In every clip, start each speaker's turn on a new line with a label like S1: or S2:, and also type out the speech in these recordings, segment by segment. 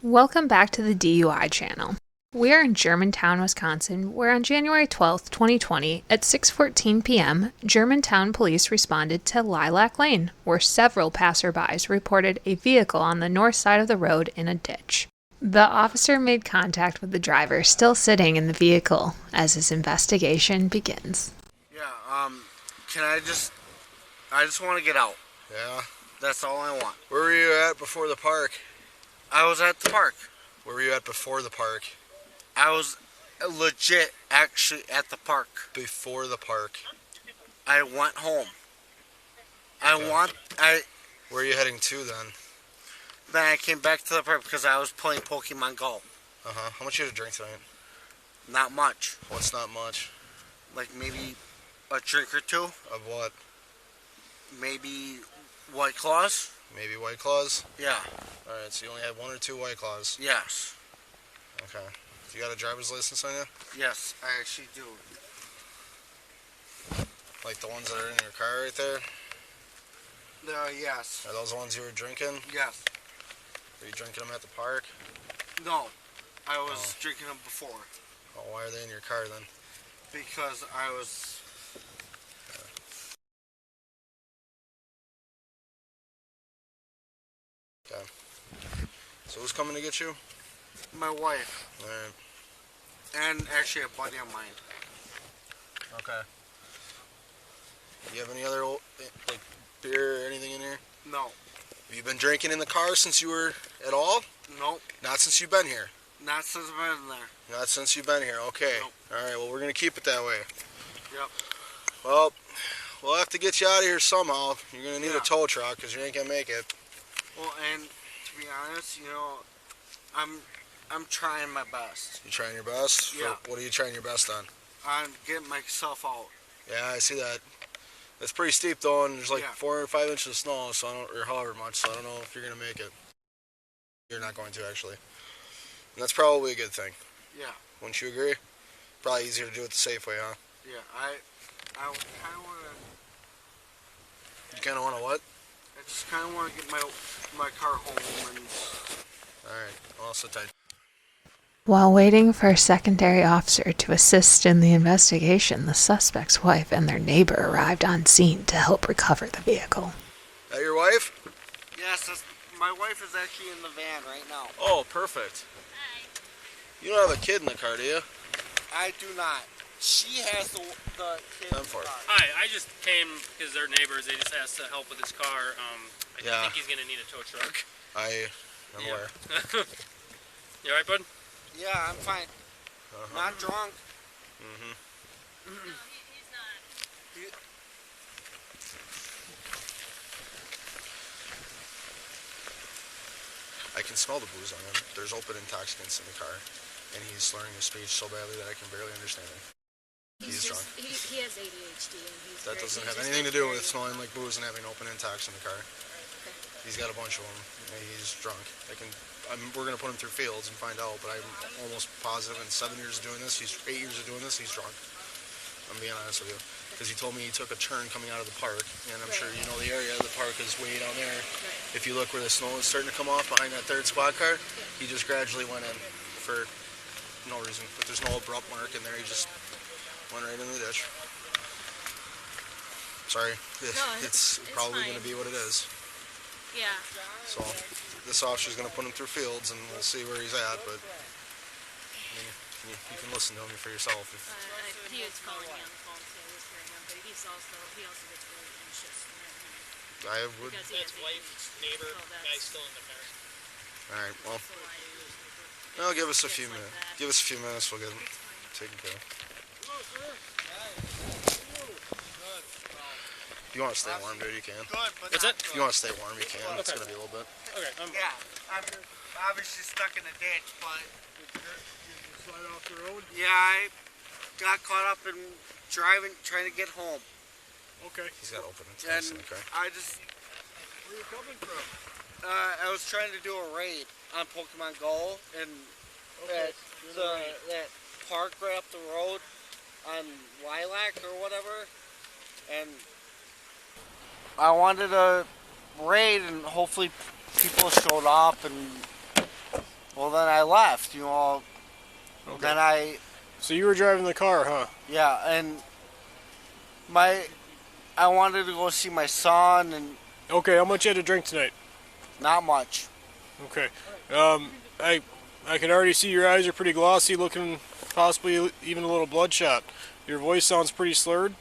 S1: Welcome back to the DUI channel. We are in Germantown, Wisconsin, where on January 12, 2020, at 6:14 p.m., Germantown Police responded to Lilac Lane, where several passerbys reported a vehicle on the north side of the road in a ditch. The officer made contact with the driver still sitting in the vehicle as his investigation begins.
S2: Yeah, I just want to get out.
S3: Yeah?
S2: That's all I want.
S3: Where were you at before the park?
S2: I was at the park.
S3: Where were you at before the park?
S2: I was legit actually at the park.
S3: Before the park.
S2: I went home.
S3: Okay. Where are you heading to then?
S2: Then I came back to the park because I was playing Pokémon Go.
S3: Uh-huh. How much you had to drink tonight?
S2: Not much.
S3: What's not much?
S2: Like maybe a drink or two.
S3: Of what?
S2: Maybe White Claws.
S3: Maybe White Claws?
S2: Yeah.
S3: Alright, so you only had 1 or 2 White Claws?
S2: Yes.
S3: Okay. You got a driver's license on you?
S2: Yes, I actually do.
S3: Like the ones that are in your car right there?
S2: Yes.
S3: Are those the ones you were drinking?
S2: Yes.
S3: Were you drinking them at the park?
S2: No. I was drinking them before.
S3: Oh, why are they in your car then?
S2: Because I was...
S3: Okay. So who's coming to get you?
S2: My wife.
S3: Alright.
S2: And actually a buddy of mine.
S3: Okay. Do you have any other like beer or anything in here?
S2: No.
S3: Have you been drinking in the car since you were at all?
S2: Nope.
S3: Not since you've been here?
S2: Not since I've been there.
S3: Not since you've been here, okay.
S2: Nope.
S3: Alright, well we're going to keep it that way.
S2: Yep.
S3: Well, we'll have to get you out of here somehow. You're going to need a
S2: Yeah.
S3: tow truck because you ain't going to make it.
S2: Well, and to be honest, I'm trying my best.
S3: You trying your best?
S2: Yeah.
S3: What are you trying your best on?
S2: I'm getting myself out.
S3: Yeah, I see that. It's pretty steep though, and there's like
S2: Yeah.
S3: 4 or 5 inches of snow, so I don't, or however much, so I don't know if you're going to make it. You're not going to, actually. And that's probably a good thing.
S2: Yeah.
S3: Wouldn't you agree? Probably easier to do it the safe way, huh?
S2: Yeah. I kind of want to.
S3: You kind of want to what?
S2: I just kind of want to get my car home and.
S3: Alright, well, sit tight.
S1: While waiting for a secondary officer to assist in the investigation, the suspect's wife and their neighbor arrived on scene to help recover the vehicle.
S3: That your wife?
S2: Yes, my wife is actually in the van right now.
S3: Oh, perfect.
S4: Hi.
S3: You don't have a kid in the car, do you?
S2: I do not. She has the kid in the car.
S4: Hi, I just came because they're neighbors. They just asked to help with his car. I
S3: Yeah.
S4: think he's going to need a tow truck.
S3: I'm
S4: Yeah.
S3: aware.
S4: You alright, bud?
S2: Yeah, I'm fine. Not drunk.
S3: Mm-hmm.
S4: No, he's not.
S3: I can smell the booze on him. There's open intoxicants in the car, and he's slurring his speech so badly that I can barely understand him. He's drunk.
S5: He has ADHD, and
S3: That doesn't have anything to do with smelling like booze and having open intox in the car. He's got a bunch of them. He's drunk. We're going to put him through fields and find out, but I'm almost positive in 7 years of doing this, 8 years of doing this, he's drunk. I'm being honest with you. Because he told me he took a turn coming out of the park, and I'm sure you know the area. The park is way down there. If you look where the snow is starting to come off behind that third squad car, he just gradually went in for no reason. But there's no abrupt mark in there. He just went right in the ditch. Sorry. It's probably going to be what it is.
S5: Yeah.
S3: So this officer's going to put him through fields, and we'll see where he's at. But I mean, you can listen to him for yourself.
S5: He was calling me on the phone, so I was hearing him, but he also gets really anxious and everything.
S3: I would.
S5: Because he
S4: That's
S5: has
S4: wife's neighbor. Guy's still in the car.
S3: All right. Well,
S5: so
S3: well, give us a few minutes. Give us a few minutes. We'll get him taken care of. If you want to stay warm, dude, you can.
S2: Good, but
S4: What's
S2: not
S4: that?
S3: If you want to stay warm, you can. It's going to be a little bit.
S4: Okay.
S2: Yeah, I'm obviously stuck in a ditch, but... Did you slide off the road? Yeah, I got caught up in driving, trying to get home. Okay.
S3: He's got open
S2: And
S3: intox in the car.
S2: I just... Where are you coming from? I was trying to do a raid on Pokémon Go, and that park right up the road on Lilac or whatever, and I wanted to raid, and hopefully people showed up, and Well, then I left, you know.
S6: Okay.
S2: Then
S6: So you were driving the car, huh?
S2: yeah, and I wanted to go see my son, and
S6: Okay, how much you had to drink tonight?
S2: not much.
S6: Okay. I can already see your eyes are pretty glossy, looking possibly even a little bloodshot. Your voice sounds pretty slurred.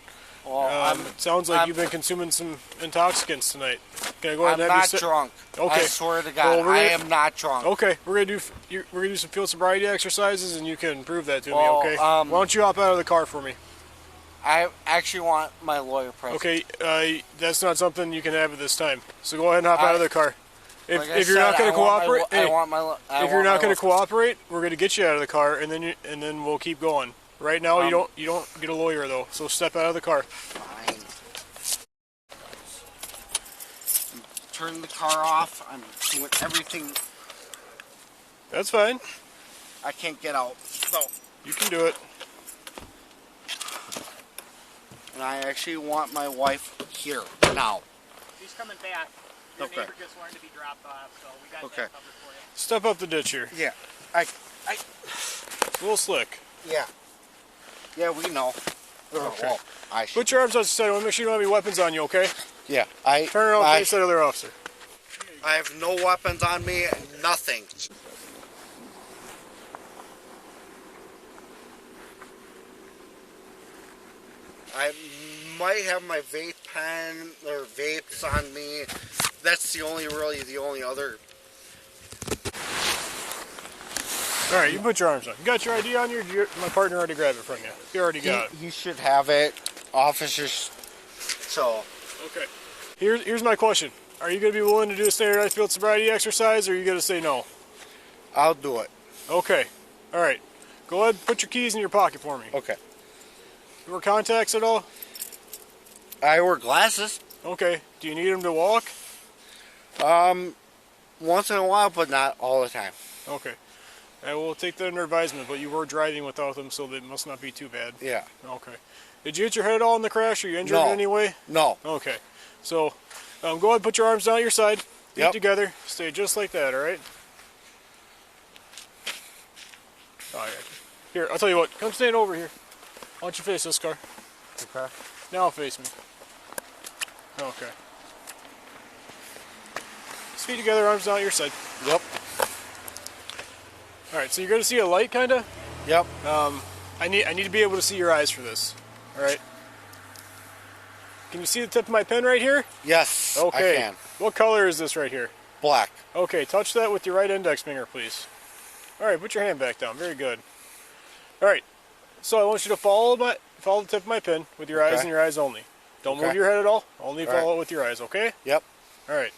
S2: Well,
S6: It sounds like you've been consuming some intoxicants tonight. Can I go ahead
S2: I'm
S6: and have
S2: not
S6: you
S2: drunk.
S6: Okay.
S2: I swear to God,
S6: Well,
S2: I am not drunk.
S6: Okay, we're gonna do some field sobriety exercises, and you can prove that to me.
S2: Well,
S6: Okay. Why don't you hop out of the car for me?
S2: I actually want my lawyer present.
S6: Okay. That's not something you can have at this time. So go ahead and hop out of the car.
S2: Like I
S6: If you're
S2: said,
S6: not going to cooperate,
S2: if
S6: you're not going to cooperate, we're going to get you out of the car, and then we'll keep going. Right now, you don't get a lawyer though. So step out of the car.
S2: Fine. Turn the car off. I'm doing everything.
S6: That's fine.
S2: I can't get out. No.
S6: You can do it.
S2: And I actually want my wife here now.
S7: He's coming back. Your
S2: Okay.
S7: neighbor just wanted to be dropped off, so we got
S2: Okay.
S7: that covered for you.
S6: Step up the ditch here.
S2: Yeah.
S6: It's a little slick.
S2: Yeah. Yeah, we know.
S6: Okay.
S2: Well, I should.
S6: Put your arms out to the side. I want to make sure you don't have any weapons on you. Okay.
S2: Yeah.
S6: Turn around and face that other officer.
S2: I have no weapons on me. Nothing. I might have my vape pen or vapes on me. That's the only other.
S6: All right, you put your arms on. You got your ID on you? My partner already grabbed it from you. You already got it.
S2: You should have it, officers. So.
S6: Okay. Here's my question. Are you going to be willing to do a standardized field sobriety exercise, or are you going to say no?
S2: I'll do it.
S6: Okay. All right. Go ahead and put your keys in your pocket for me.
S2: Okay.
S6: You wear contacts at all?
S2: I wear glasses.
S6: Okay. Do you need them to walk?
S2: Once in a while, but not all the time.
S6: Okay. I will take that under advisement, but you were driving without them, so that must not be too bad.
S2: Yeah.
S6: Okay. Did you hit your head at all in the crash? Are you injured in any way?
S2: No.
S6: Okay. So, go ahead and put your arms down at your side. Feet
S2: Yep.
S6: together. Stay just like that, all right? All right. Here, I'll tell you what. Come stand over here. Why don't you face this car?
S2: Okay.
S6: Now face me. Okay. Just feet together, arms down at your side.
S2: Yep.
S6: All right. So you're going to see a light, kind of.
S2: Yep.
S6: I need to be able to see your eyes for this. All right. Can you see the tip of my pen right here?
S2: Yes.
S6: Okay.
S2: I can.
S6: What color is this right here?
S2: Black.
S6: Okay. Touch that with your right index finger, please. All right. Put your hand back down. Very good. All right. So I want you to follow the tip of my pen with your eyes and your eyes only. Don't move your head at all. Only follow it with your eyes. Okay.
S2: Yep.
S6: All right.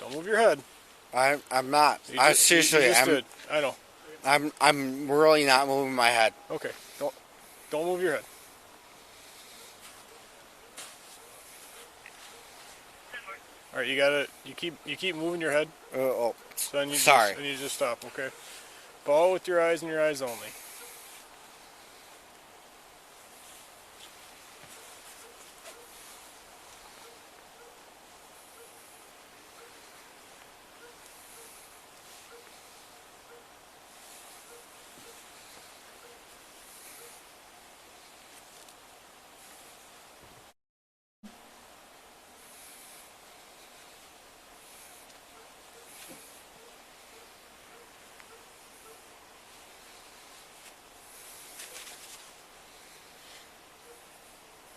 S6: Don't move your head.
S2: I'm not. Seriously.
S6: You just did. I know.
S2: I'm really not moving my head.
S6: Okay. Don't move your head. All right. You keep moving your head.
S2: Oh.
S6: So then you
S2: Sorry.
S6: Then you just stop. Okay. Follow with your eyes and your eyes only.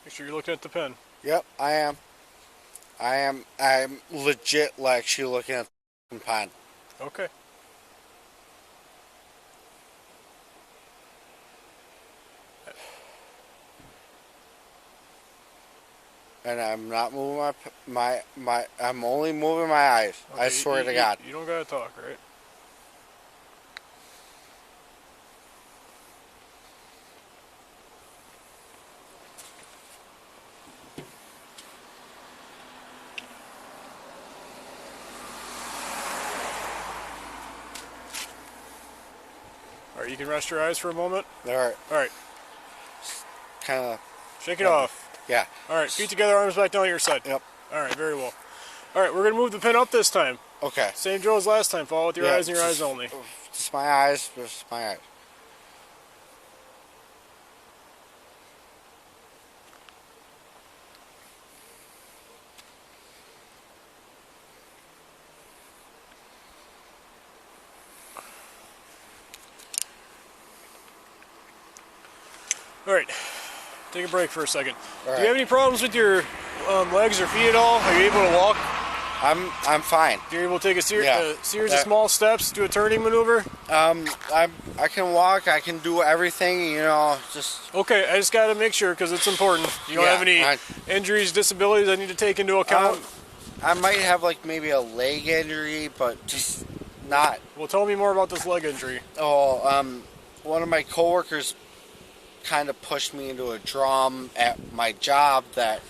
S6: Make sure you're looking at the pen.
S2: Yep. I am. I'm legit actually looking at the pen.
S6: Okay.
S2: And I'm not moving my I'm only moving my eyes.
S6: Okay,
S2: I swear to God.
S6: You don't gotta talk, right? All right, you can rest your eyes for a moment.
S2: All right.
S6: All right,
S2: Kind of.
S6: shake it off.
S2: Yeah.
S6: All right, feet together, arms back down at your side.
S2: Yep.
S6: All right, very well. All right, we're gonna move the pin up this time.
S2: Okay.
S6: Same drill as last time. Follow with your
S2: Yeah,
S6: eyes and your eyes only.
S2: Just my eyes. Just my eyes.
S6: All right. Take a break for a second.
S2: All
S6: Do
S2: right.
S6: you have any problems with your legs or feet at all? Are you able to walk?
S2: I'm fine.
S6: You're able to take a
S2: Yeah.
S6: series of small steps, do a turning maneuver?
S2: I can walk. I can do everything. You know, just
S6: Okay, I just got to make sure because it's important. You don't
S2: Yeah,
S6: have any injuries, disabilities I need to take into account?
S2: I might have like maybe a leg injury, but just not.
S6: Well, tell me more about this leg injury.
S2: Oh, one of my coworkers kind of pushed me into a drum at my job that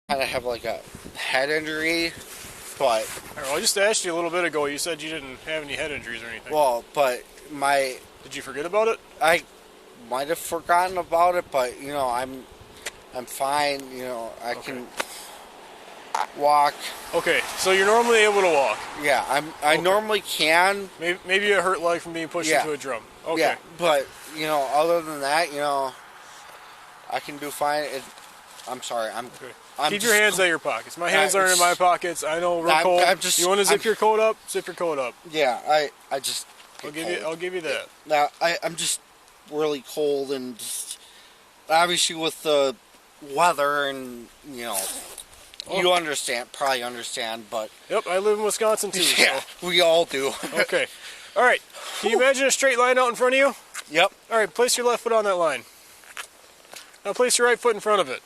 S2: kind of have like a head injury, but
S6: All right, well, I just asked you a little bit ago. You said you didn't have any head injuries or anything.
S2: well, but my
S6: Did you forget about it?
S2: I might have forgotten about it, but you know I'm fine. You know I can walk.
S6: Okay, so you're normally able to walk.
S2: Yeah, I normally can.
S6: Maybe you hurt leg from being pushed
S2: Yeah.
S6: into a drum. Okay.
S2: Yeah, but you know, other than that, you know, I can do fine. I'm sorry. I'm
S6: Keep
S2: just
S6: your hands out of your pockets. My hands aren't in my pockets. I know we're
S2: I'm-
S6: cold.
S2: I'm just-
S6: you want to zip
S2: I'm-
S6: your coat up? Zip your coat up.
S2: Yeah, I just.
S6: I'll
S2: get
S6: give you.
S2: cold.
S6: I'll give you that.
S2: Now I'm just really cold and just obviously with the weather and you know, you probably understand, but
S6: Yep, I live in Wisconsin too.
S2: yeah, we all do.
S6: So. Okay. All right. Can you imagine a straight line out in front of you?
S2: Yep.
S6: All right. Place your left foot on that line. Now place your right foot in front of it.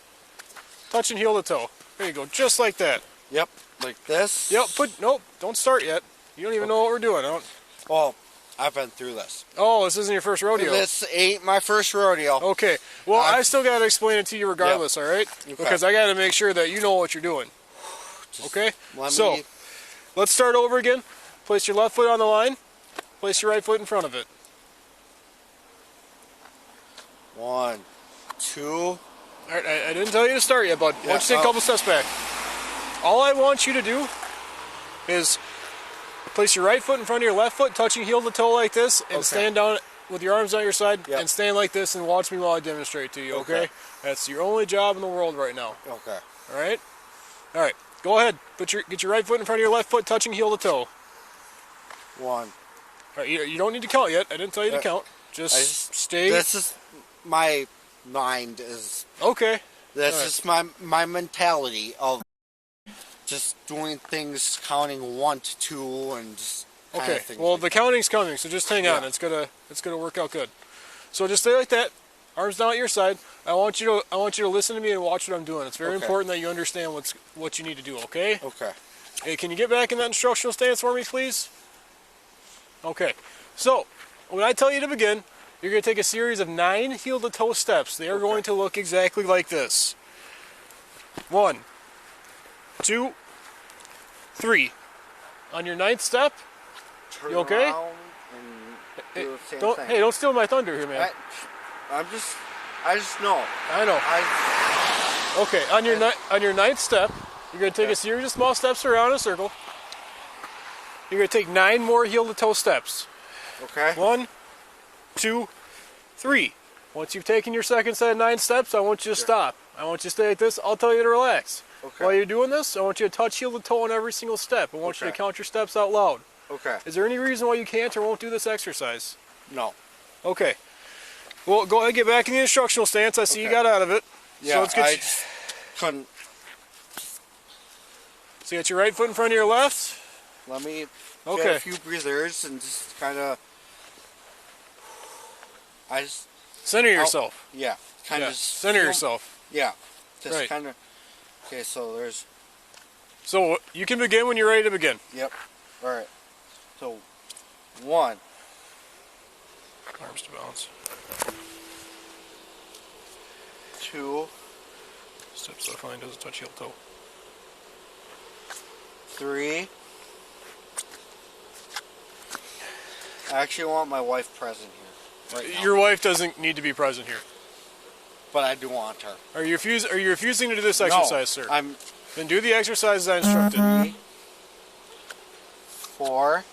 S6: Touching heel to toe. There you go. Just like that.
S2: Yep. Like this.
S6: Yep. Nope. Don't start yet. You don't even know what we're doing.
S2: Well, I've been through this.
S6: Oh, this isn't your first rodeo.
S2: This ain't my first rodeo.
S6: Okay. Well, I still got to explain it to you regardless, all right?
S2: Okay.
S6: Because I got to make sure that you know what you're doing. Okay?
S2: let
S6: So,
S2: me-
S6: let's start over again. Place your left foot on the line. Place your right foot in front of it.
S2: 1, 2.
S6: All right, I didn't tell you to start yet, bud. Why don't you take a
S2: oh.
S6: couple steps back? All I want you to do is place your right foot in front of your left foot, touching heel to toe like this, and
S2: Okay.
S6: stand down with your arms on your side,
S2: Yep.
S6: and stand like this and watch me while I demonstrate to you, okay?
S2: Okay.
S6: That's your only job in the world right now,
S2: Okay.
S6: all right? All right, go ahead. Get your right foot in front of your left foot, touching heel to toe.
S2: 1.
S6: All right, you don't need to count yet. I didn't tell you to count. Just stay.
S2: This is my mind is.
S6: Okay.
S2: This
S6: Alright.
S2: is my mentality of just doing things, counting 1 to 2, and just kind
S6: Okay.
S2: of things.
S6: Well, the counting's coming, so just hang on.
S2: Yeah.
S6: It's gonna work out good. So just stay like that. Arms down at your side. I want you to listen to me and watch what I'm doing. It's very
S2: Okay.
S6: important that you understand what you need to do. Okay.
S2: Okay.
S6: Hey, can you get back in that instructional stance for me, please? Okay. So when I tell you to begin, you're going to take a series of 9 heel-to-toe steps. They are going to look exactly like this. 1, 2, 3. On your 9th step,
S2: Turn
S6: You okay?
S2: around and do the same thing.
S6: don't steal my thunder here, man.
S2: I just know.
S6: I know. Okay, on your 9th step, you're going to take a series of small steps around a circle. You're going to take 9 more heel-to-toe steps.
S2: Okay.
S6: 1, 2, 3. Once you've taken your second set of 9 steps, I want you to stop. I want you to stay like this. I'll tell you to relax.
S2: Okay.
S6: While you're doing this, I want you to touch heel to toe on every single step. I want you to
S2: Okay.
S6: count your steps out loud.
S2: Okay.
S6: Is there any reason why you can't or won't do this exercise?
S2: No.
S6: Okay. Well, go ahead and get back in the instructional stance. I see you
S2: Okay.
S6: got out of it.
S2: Yeah.
S6: So let's get
S2: I
S6: you.
S2: just couldn't.
S6: So you got your right foot in front of your left.
S2: Let me get
S6: Okay.
S2: a few breathers and just kind of. I just
S6: Center yourself.
S2: yeah. Kind
S6: Yeah.
S2: of
S6: Center yourself.
S2: Yeah. Just
S6: Right.
S2: kind of. Okay. So there's.
S6: So you can begin when you're ready to begin.
S2: Yep. All right. So 1,
S6: Arms to balance.
S2: 2,
S6: Steps left line doesn't touch heel toe.
S2: 3. I actually want my wife present here right now,
S6: Your wife doesn't need to be present here.
S2: but I do want her.
S6: Are you refusing to do this exercise,
S2: no,
S6: sir?
S2: I'm
S6: Then do the exercises I instructed.
S2: 4,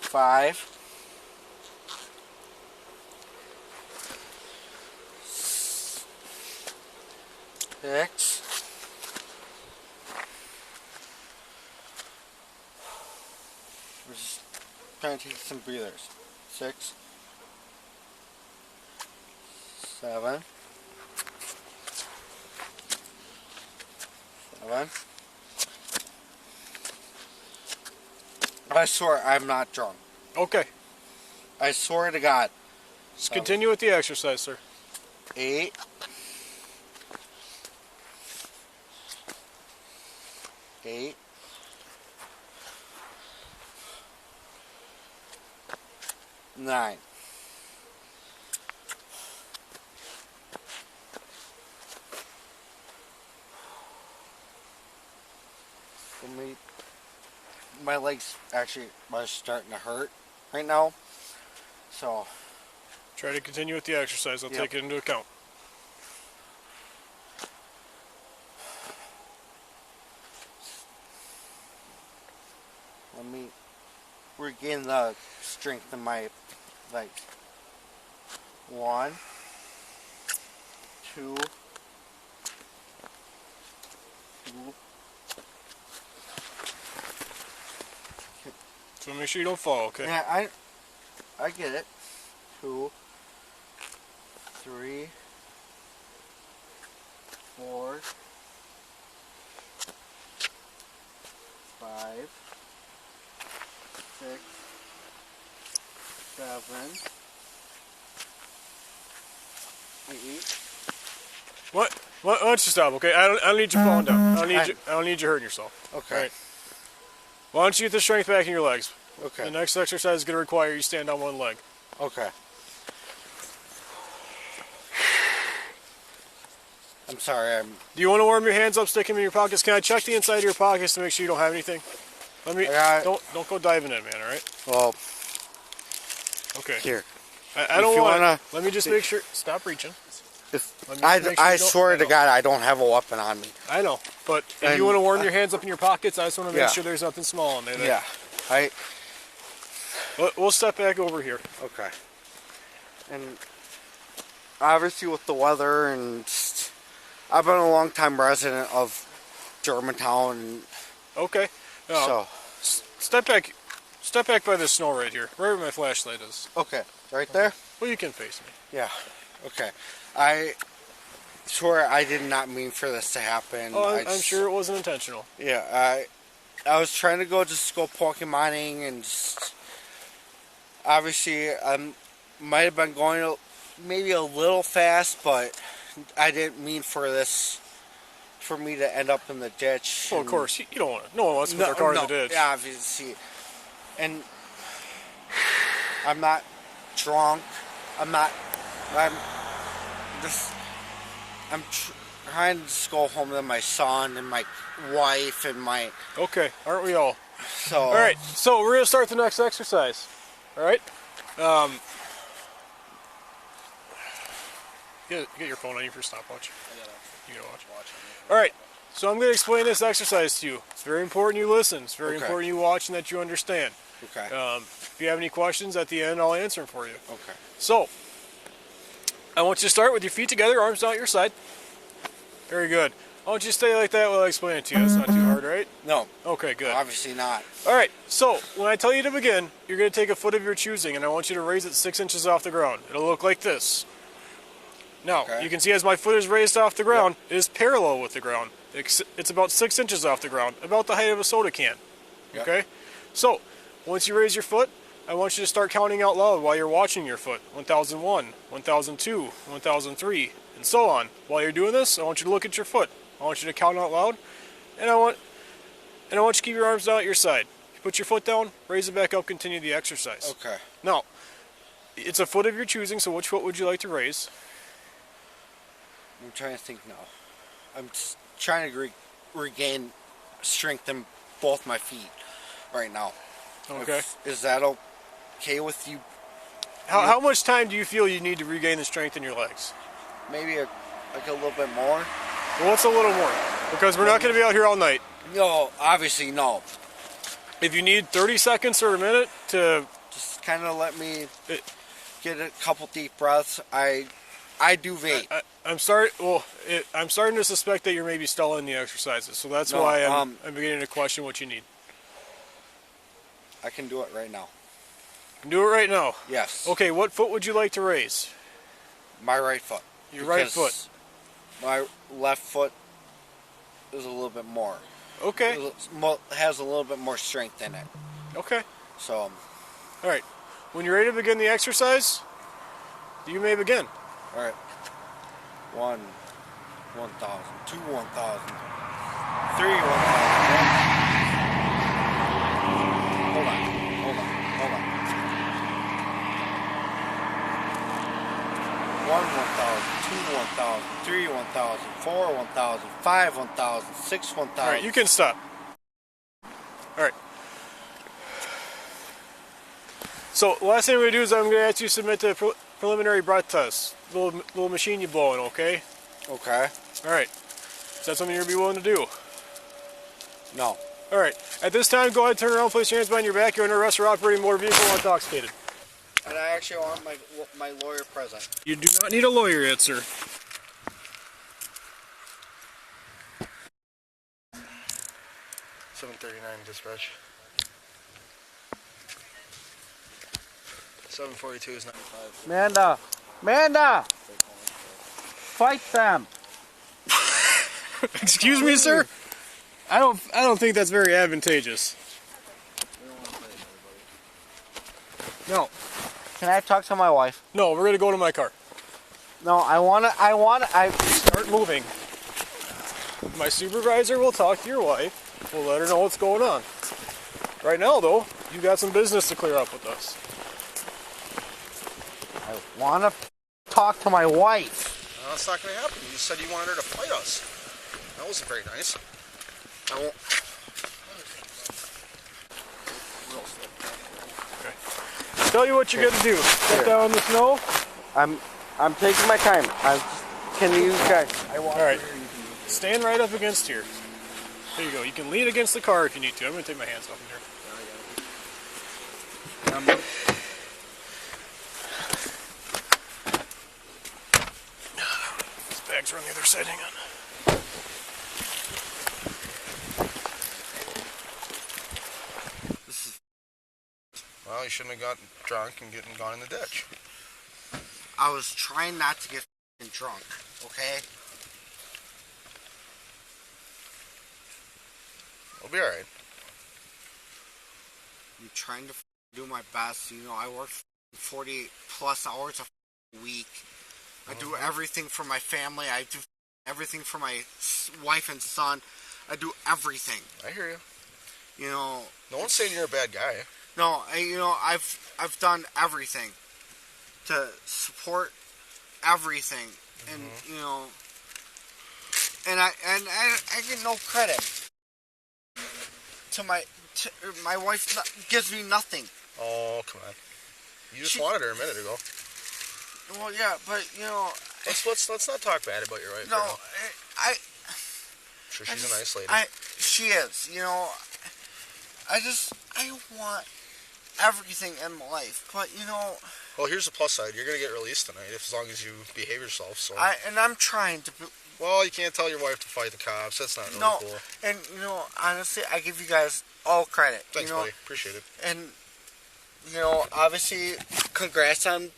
S2: 5, 6, trying to take some breathers. 6, 7, 7. I swear I'm not drunk.
S6: Okay.
S2: I swear to God.
S6: Just continue with the exercise, sir.
S2: 8, 8, 9. My legs actually are starting to hurt right now. So
S6: Try to continue with the exercise. I'll
S2: Yep.
S6: take it into account.
S2: let me regain the strength in my legs. 1, 2, 2.
S6: So make sure you don't fall, okay?
S2: Yeah, I get it. 2, 3, 4, 5, 6, 7, 8.
S6: What? Why don't you stop, okay? I don't need you falling down. I don't need you hurting yourself.
S2: Okay.
S6: Right. Why don't you get the strength back in your legs?
S2: Okay.
S6: The next exercise is going to require you stand on one leg.
S2: Okay. I'm sorry.
S6: Do you want to warm your hands up, stick them in your pockets? Can I check the inside of your pockets to make sure you don't have anything? Let me. Don't go diving in, man. All right.
S2: Well.
S6: Okay.
S2: Here.
S6: I don't want to. Let me just make sure. Stop reaching.
S2: I swear to God, I don't have a weapon on me.
S6: I know, but if you want to warm your hands up in your pockets, I just want to make sure there's nothing small in there.
S2: Yeah.
S6: We'll step back over here.
S2: Okay. And obviously with the weather and I've been a long time resident of Germantown.
S6: Okay.
S2: So
S6: step back by the snow right here, right where my flashlight is.
S2: Okay. Right there?
S6: Well, you can face me.
S2: Yeah. Okay. I swear I did not mean for this to happen.
S6: Oh, I'm sure it wasn't intentional.
S2: Yeah, I was trying to go Pokemoning and obviously I might have been going maybe a little fast, but I didn't mean for me to end up in the ditch.
S6: Well, of course, you don't want to. No one wants to put their car in the ditch.
S2: Yeah, obviously. And I'm not drunk. I'm trying to just go home to my son and my wife and my...
S6: Okay, aren't we all?
S2: So...
S6: Alright, so we're going to start the next exercise. Alright? Get your phone on you for stopwatch. You gotta watch. Alright, so I'm going to explain this exercise to you. It's very important you listen. It's very important you watch and that you understand.
S2: Okay.
S6: If you have any questions at the end, I'll answer them for you.
S2: Okay.
S6: So, I want you to start with your feet together, arms down at your side. Very good. I want you to stay like that while I explain it to you. That's not too hard, right?
S2: No.
S6: Okay, good.
S2: Obviously not.
S6: Alright, so when I tell you to begin, you're going to take a foot of your choosing and I want you to raise it 6 inches off the ground. It'll look like this. Now, you can see as my foot is raised off the ground, it is parallel with the ground. It's about 6 inches off the ground, about the height of a soda can. Okay? So, once you raise your foot, I want you to start counting out loud while you're watching your foot. 1001, 1002, 1003, and so on. While you're doing this, I want you to look at your foot. I want you to count out loud, and I want you to keep your arms down at your side. You put your foot down, raise it back up, continue the exercise.
S2: Okay.
S6: Now, it's a foot of your choosing, so which foot would you like to raise?
S2: I'm trying to think now. I'm just trying to regain strength in both my feet right now.
S6: Okay.
S2: Is that okay with you?
S6: How much time do you feel you need to regain the strength in your legs?
S2: Maybe like a little bit more.
S6: Well, what's a little more? Because we're not going to be out here all night,
S2: No, obviously no.
S6: If you need 30 seconds or a minute to...
S2: Just kind of let me get a couple deep breaths. I do vape.
S6: I'm sorry. Well, I'm starting to suspect that you're maybe stalling the exercises, so that's why I'm beginning to question what you need.
S2: I can do it right now.
S6: You can do it right now.
S2: Yes.
S6: Okay. What foot would you like to raise?
S2: My right foot.
S6: Your right foot.
S2: My left foot is a little bit more.
S6: Okay.
S2: Has a little bit more strength in it.
S6: Okay.
S2: So.
S6: All right. When you're ready to begin the exercise, you may begin.
S2: All right. 1,000, 2, 1,000, 3, 1,000. Hold on. 1, 1,000, 2, 1,000, 3, 1,000, 4, 1,000, 5, 1,000, 6, 1,000.
S6: All right, you can stop. All right. So, last thing we're going to do is I'm going to ask you to submit the preliminary breath test. Little machine you blow in, okay?
S2: Okay.
S6: All right. Is that something you're going to be willing to do?
S2: No.
S6: All right. At this time, go ahead, turn around, place your hands behind your back. You're under arrest for operating motor vehicle while intoxicated.
S2: And I actually want my lawyer present.
S6: You do not need a lawyer yet, sir.
S3: $739 dispatch. 742 is 95.
S2: Amanda! Fight them!
S6: Excuse me, sir? I don't think that's very advantageous. No.
S2: Can I talk to my wife?
S6: No, we're gonna go to my car.
S2: No, I
S6: Start moving. My supervisor will talk to your wife. We'll let her know what's going on. Right now, though, you got some business to clear up with us.
S2: I want to talk to my wife.
S3: No, that's not going to happen. You said you wanted her to fight us. That wasn't very nice. I won't.
S6: Okay. Tell you what you're gonna do. Step down in the snow.
S2: I'm taking my time. Can you guys?
S6: All right. Stand right up against here. There you go. You can lean against the car if you need to. I'm gonna take my hands off in here. These bags are on the other side. Hang on.
S3: Well, you shouldn't have gotten drunk and gone in the ditch.
S2: I was trying not to get drunk, okay?
S3: We'll be alright.
S2: I'm trying to do my best. You know, I work 40 plus hours a week. I do everything for my family. I do everything for my wife and son. I do everything.
S3: I hear you.
S2: You know.
S3: No one's saying you're a bad guy.
S2: No, I've done everything to support everything, and you know, and I get no credit to my wife. Gives me nothing.
S3: Oh, come on! You just wanted her a minute ago.
S2: Well, yeah, but you know,
S3: let's not talk bad about your wife.
S2: No,
S3: I'm sure she's a nice lady.
S2: She is. You know, I want everything in life, but you know.
S3: Well, here's the plus side. You're gonna get released tonight as long as you behave yourself. So.
S2: I'm trying to.
S3: Well, you can't tell your wife to fight the cops. That's not really cool.
S2: And you know, honestly, I give you guys all credit.
S3: Thanks,
S2: you know,
S3: buddy. Appreciate it.
S2: And you know, obviously, congrats on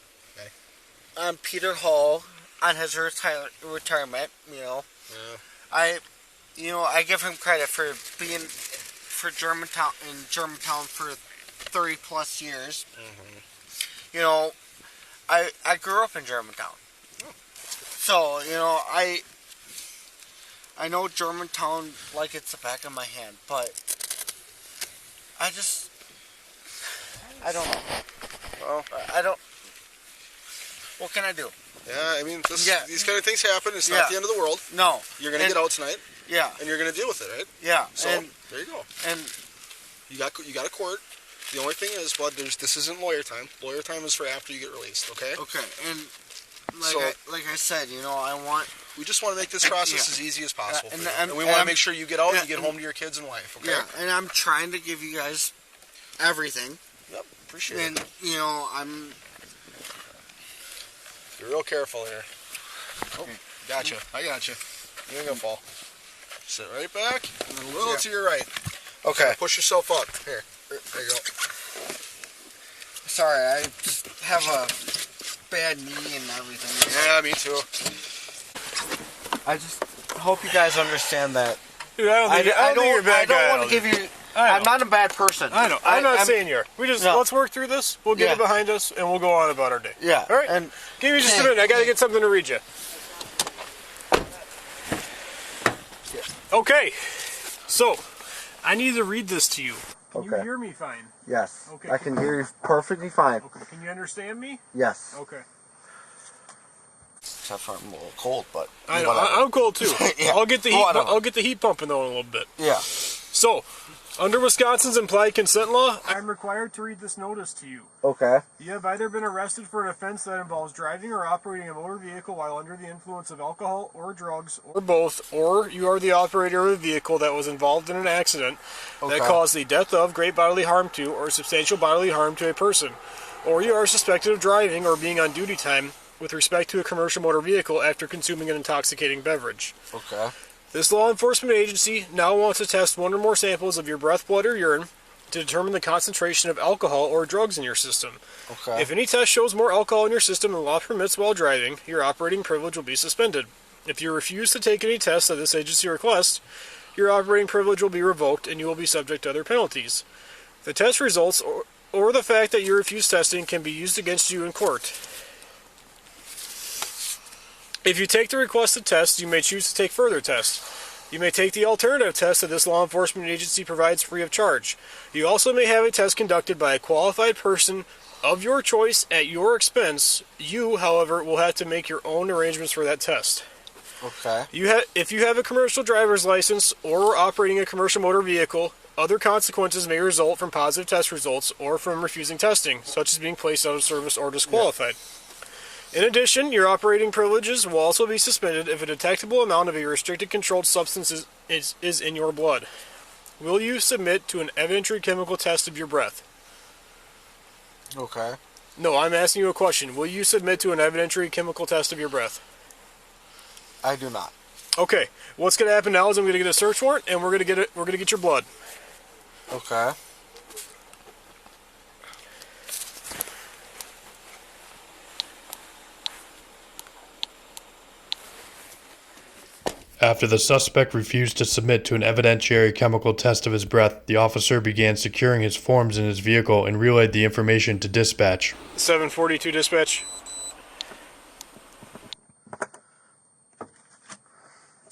S2: Peter Hall on his retirement. You know,
S3: yeah.
S2: I give him credit for being for Germantown for 30 plus years. You know, I grew up in Germantown. So, you know, I know Germantown like it's the back of my hand, but I don't know.
S3: Well,
S2: I don't. What can I do?
S3: Yeah, I mean, these kind of things happen. It's not the end of the world.
S2: No.
S3: You're going to get out tonight.
S2: Yeah.
S3: And you're going to deal with it, right?
S2: Yeah.
S3: So, there you go.
S2: And
S3: you got a court. The only thing is, bud, this isn't lawyer time. Lawyer time is for after you get released, okay?
S2: Okay. And like I said, you know, I want
S3: We just want to make this process as easy as possible.
S2: And-
S3: for you.
S2: and-
S3: And we want to
S2: and-
S3: make sure you get out
S2: yeah,
S3: and you get home to your kids and wife. Okay.
S2: Yeah, and I'm trying to give you guys everything.
S3: Yep. Appreciate
S2: And,
S3: it.
S2: you know, I'm...
S3: Be real careful here. Oh, gotcha. I gotcha. You ain't gonna fall. Sit right back and then a little to your right.
S2: Okay.
S3: Push yourself up. Here. There you go.
S2: Sorry, I just have a bad knee and everything.
S3: Yeah, me too.
S2: I just hope you guys understand that.
S6: Dude, I don't think you're a bad guy.
S2: I don't want to give you... I'm not a bad person.
S6: I know. I'm not saying you're. Let's work through this. We'll get it behind us, and we'll go on about our day.
S2: Yeah.
S6: All right.
S2: And
S6: give me just a minute. I gotta get something to read you. Okay. So, I need to read this to you. Can you hear me fine?
S2: Yes.
S6: Okay.
S2: I can hear you perfectly fine.
S6: Okay. Can you understand me?
S2: Yes.
S6: Okay.
S2: Except for I'm a little cold, but
S6: I know. I'm cold too.
S2: Yeah.
S6: I'll get the heat.
S2: Whatever.
S6: I'll get the heat pumping though in a little bit.
S2: Yeah.
S6: So, under Wisconsin's implied consent law, I'm required to read this notice to you.
S2: Okay.
S6: You have either been arrested for an offense that involves driving or operating a motor vehicle while under the influence of alcohol or drugs, or both, or you are the operator of a vehicle that was involved in an accident that caused the death of, great bodily harm to, or substantial bodily harm to a person, or you are suspected of driving or being on duty time with respect to a commercial motor vehicle after consuming an intoxicating beverage.
S2: Okay.
S6: This law enforcement agency now wants to test one or more samples of your breath, blood, or urine to determine the concentration of alcohol or drugs in your system.
S2: Okay.
S6: If any test shows more alcohol in your system than law permits while driving, your operating privilege will be suspended. If you refuse to take any tests that this agency requests, your operating privilege will be revoked and you will be subject to other penalties. The test results or the fact that you refuse testing can be used against you in court. If you take the requested test, you may choose to take further tests. You may take the alternative test that this law enforcement agency provides free of charge. You also may have a test conducted by a qualified person of your choice at your expense. You, however, will have to make your own arrangements for that test.
S2: Okay.
S6: If you have a commercial driver's license or are operating a commercial motor vehicle, other consequences may result from positive test results or from refusing testing, such as being placed out of service or disqualified. Yeah. In addition, your operating privileges will also be suspended if a detectable amount of a restricted controlled substance is in your blood. Will you submit to an evidentiary chemical test of your breath?
S2: Okay.
S6: No, I'm asking you a question. Will you submit to an evidentiary chemical test of your breath?
S2: I do not.
S6: Okay. What's going to happen now is I'm going to get a search warrant and we're going to get your blood.
S2: Okay.
S8: After the suspect refused to submit to an evidentiary chemical test of his breath, the officer began securing his forms in his vehicle and relayed the information to dispatch.
S6: 742 dispatch.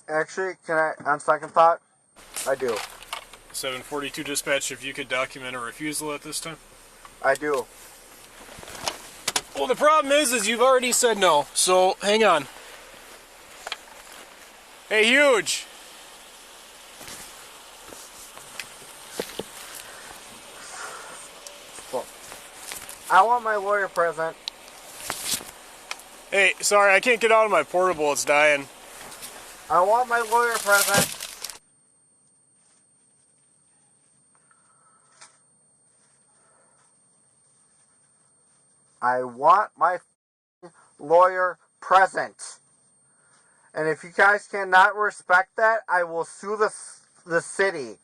S2: Actually, can I, on second thought, I do.
S6: 742 dispatch, if you could document a refusal at this time.
S2: I do.
S6: Well, the problem is you've already said no, so hang on. Hey, Huge!
S2: I want my lawyer present.
S6: Hey, sorry, I can't get out of my portable, it's dying.
S2: I want my lawyer present. I want my lawyer present. And if you guys cannot respect that, I will sue the city.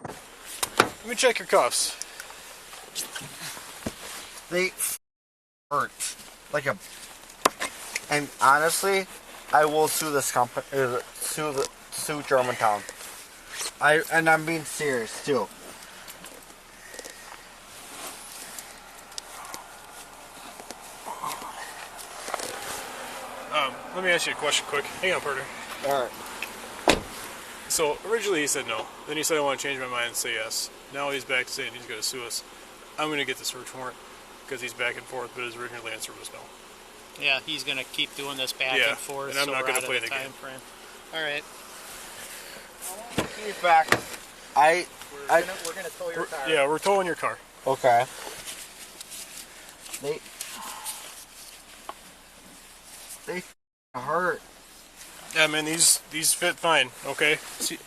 S6: Let me check your cuffs.
S2: They hurt like a. And honestly, I will sue this company. Sue Germantown. And I'm being serious too.
S6: Let me ask you a question quick. Hang on, partner.
S2: Alright.
S6: So, originally he said no. Then he said, I want to change my mind and say yes. Now he's back to saying he's going to sue us. I'm going to get the search warrant because he's back and forth, but his original answer was no.
S7: Yeah, he's gonna keep doing this back and forth.
S6: And I'm not going to play the
S7: time
S6: game.
S7: frame. All right.
S2: He's back.
S7: We're gonna tow your car.
S6: Yeah, we're towing your car.
S2: Okay. They hurt.
S6: Yeah, man, these fit fine, okay? See,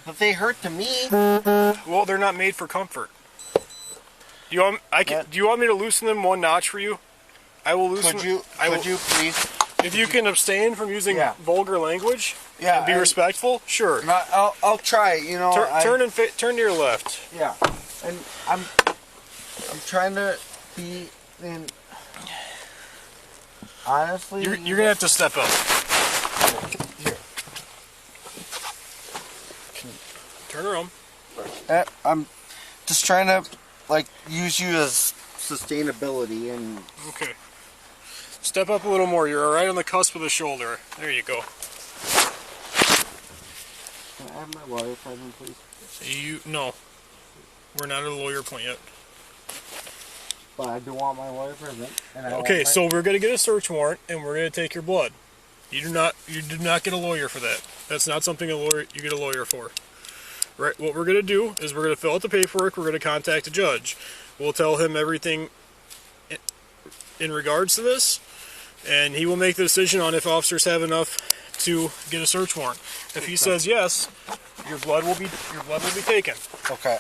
S2: But they hurt to me.
S6: well, they're not made for comfort. Do you want me to loosen them one notch for you? I will loosen.
S2: Could you please?
S6: If you can abstain from using vulgar language and be respectful, sure.
S2: I'll try. You know,
S6: turn to your left.
S2: Yeah, and I'm trying to be in. Honestly,
S6: You're gonna have to step up.
S2: Here.
S6: Turn around.
S2: I'm just trying to use you as sustainability and.
S6: Okay. Step up a little more. You're right on the cusp of the shoulder. There you go.
S2: Can I have my lawyer present, please?
S6: No. We're not at a lawyer point yet.
S2: But I do want my lawyer present.
S6: Okay, so we're gonna get a search warrant and we're gonna take your blood. You do not get a lawyer for that. That's not something you get a lawyer for. Right? What we're gonna do is we're gonna fill out the paperwork. We're gonna contact a judge. We'll tell him everything in regards to this, and he will make the decision on if officers have enough to get a search warrant. If he says yes, your blood will be taken.
S2: Okay,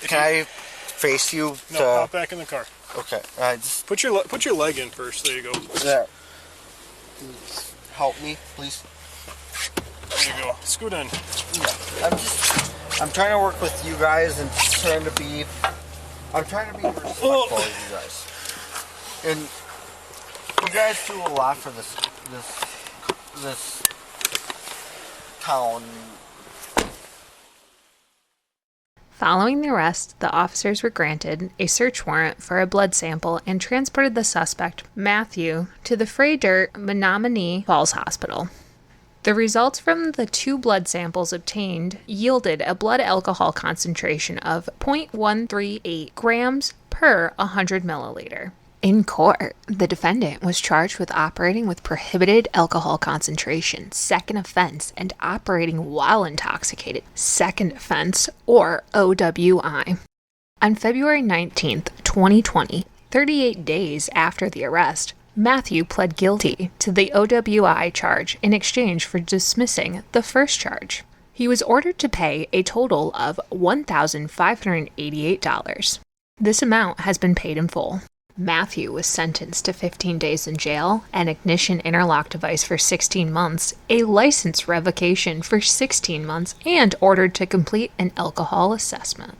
S2: can I face you?
S6: No, hop back in the car.
S2: Okay, I just
S6: put your leg in first. There you go.
S2: There. Help me, please.
S6: There you go. Scoot in.
S2: Yeah, I'm trying to work with you guys and trying to be respectful of you guys. And you guys do a lot for this town.
S1: Following the arrest, the officers were granted a search warrant for a blood sample and transported the suspect, Matthew, to the Frey-Dirt Menominee Falls Hospital. The results from the 2 blood samples obtained yielded a blood alcohol concentration of 0.138 grams per 100 milliliter. In court, the defendant was charged with operating with prohibited alcohol concentration, second offense, and operating while intoxicated, second offense, or OWI. On February 19th, 2020, 38 days after the arrest, Matthew pled guilty to the OWI charge in exchange for dismissing the first charge. He was ordered to pay a total of $1,588. This amount has been paid in full. Matthew was sentenced to 15 days in jail, an ignition interlock device for 16 months, a license revocation for 16 months, and ordered to complete an alcohol assessment.